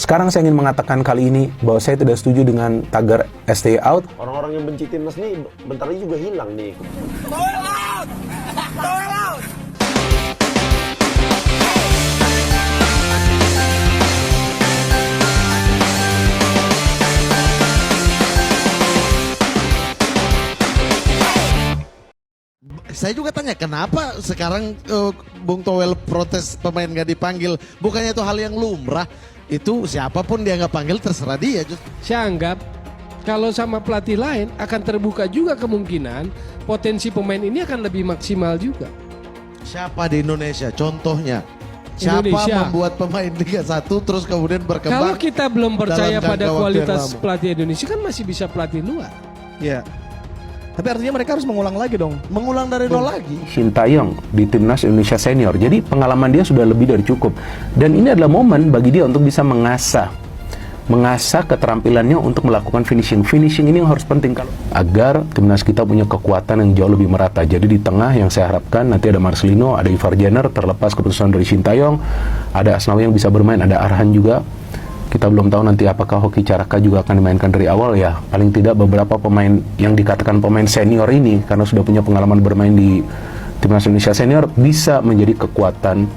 Sekarang saya ingin mengatakan kali ini bahwa saya tidak setuju dengan tagar STY out. Orang-orang yang benci timnas nih bentar lagi juga hilang nih. Saya juga tanya kenapa sekarang Bung Towel protes pemain gak dipanggil. Bukannya itu hal yang lumrah. Itu siapapun dia nggak panggil terserah dia. Saya anggap kalau sama pelatih lain akan terbuka juga kemungkinan potensi pemain ini akan lebih maksimal juga. Siapa di Indonesia contohnya? Siapa Indonesia membuat pemain Liga 1 terus kemudian berkembang? Kalau kita belum percaya dalam pada jangka waktu kualitas yang lama? pelatih Indonesia kan masih bisa pelatih luar. Iya. Tapi artinya mereka harus mengulang lagi dong. Mengulang dari nol lagi. Sintayong di timnas Indonesia senior. Jadi pengalaman dia sudah lebih dari cukup. Dan ini adalah momen bagi dia untuk bisa mengasah keterampilannya untuk melakukan finishing. Finishing ini yang harus penting agar timnas kita punya kekuatan yang jauh lebih merata. Jadi di tengah yang saya harapkan nanti ada Marcelino, ada Ivar Jenner, terlepas keputusan dari Sintayong, ada Asnawi yang bisa bermain, ada Arhan juga. Kita belum tahu nanti apakah Hoki Caraka juga akan dimainkan dari awal ya. Paling tidak beberapa pemain yang dikatakan pemain senior ini karena sudah punya pengalaman bermain di timnas Indonesia senior bisa menjadi kekuatan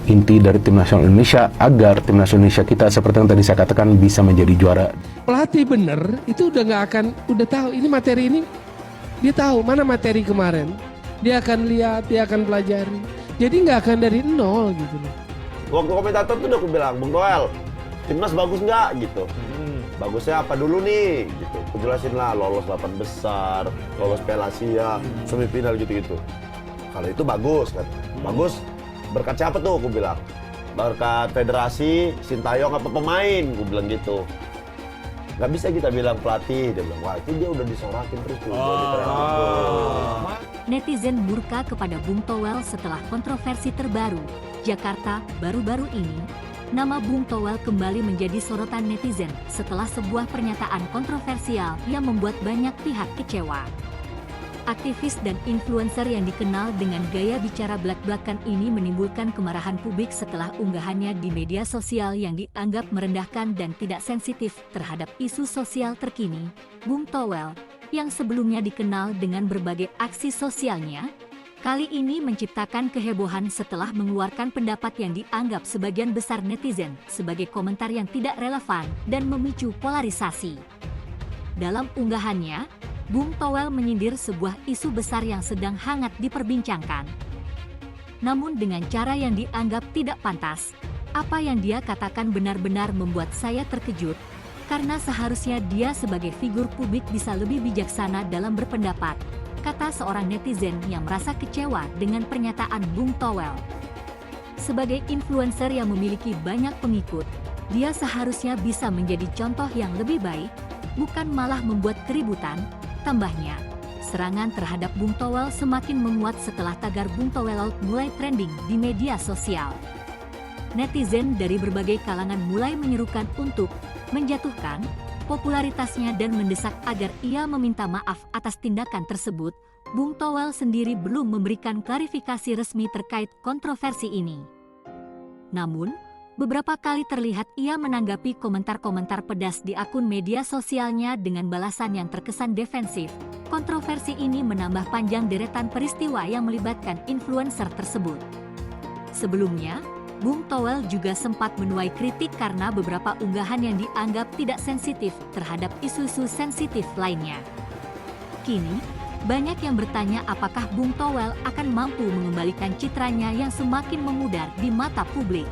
inti dari timnas Indonesia agar timnas Indonesia kita seperti yang tadi saya katakan bisa menjadi juara. Pelatih bener itu udah tahu ini materi ini, dia tahu mana materi kemarin, dia akan lihat, dia akan pelajari. Jadi nggak akan dari nol gitu loh. Waktu komentator tuh udah aku bilang, Bung Toel, timnas bagus nggak gitu? Bagusnya apa dulu nih? Gitu. Aku jelasin lah, lolos 8 besar, lolos Piala Asia, semifinal gitu-gitu. Kalau itu bagus kan? Bagus. Berkat siapa tuh? Aku bilang. Berkat federasi, Sintayong apa pemain? Aku bilang gitu. Nggak bisa kita bilang pelatih. Dia bilang, wah itu dia udah disorakin terus tuh. Netizen murka kepada Bung Towel setelah kontroversi terbaru. Jakarta baru-baru ini, nama Bung Towel kembali menjadi sorotan netizen setelah sebuah pernyataan kontroversial yang membuat banyak pihak kecewa. Aktivis dan influencer yang dikenal dengan gaya bicara blak-blakan ini menimbulkan kemarahan publik setelah unggahannya di media sosial yang dianggap merendahkan dan tidak sensitif terhadap isu sosial terkini. Bung Towel, yang sebelumnya dikenal dengan berbagai aksi sosialnya, kali ini menciptakan kehebohan setelah mengeluarkan pendapat yang dianggap sebagian besar netizen sebagai komentar yang tidak relevan dan memicu polarisasi. Dalam unggahannya, Bung Towel menyindir sebuah isu besar yang sedang hangat diperbincangkan. Namun dengan cara yang dianggap tidak pantas, apa yang dia katakan benar-benar membuat saya terkejut, karena seharusnya dia sebagai figur publik bisa lebih bijaksana dalam berpendapat, kata seorang netizen yang merasa kecewa dengan pernyataan Bung Towel. Sebagai influencer yang memiliki banyak pengikut, dia seharusnya bisa menjadi contoh yang lebih baik, bukan malah membuat keributan. Tambahnya, serangan terhadap Bung Towel semakin menguat setelah tagar Bung Towel out mulai trending di media sosial. Netizen dari berbagai kalangan mulai menyerukan untuk menjatuhkan popularitasnya dan mendesak agar ia meminta maaf atas tindakan tersebut. Bung Towel sendiri belum memberikan klarifikasi resmi terkait kontroversi ini. Namun, beberapa kali terlihat ia menanggapi komentar-komentar pedas di akun media sosialnya dengan balasan yang terkesan defensif. Kontroversi ini menambah panjang deretan peristiwa yang melibatkan influencer tersebut. Sebelumnya, Bung Towel juga sempat menuai kritik karena beberapa unggahan yang dianggap tidak sensitif terhadap isu-isu sensitif lainnya. Kini, banyak yang bertanya apakah Bung Towel akan mampu mengembalikan citranya yang semakin memudar di mata publik.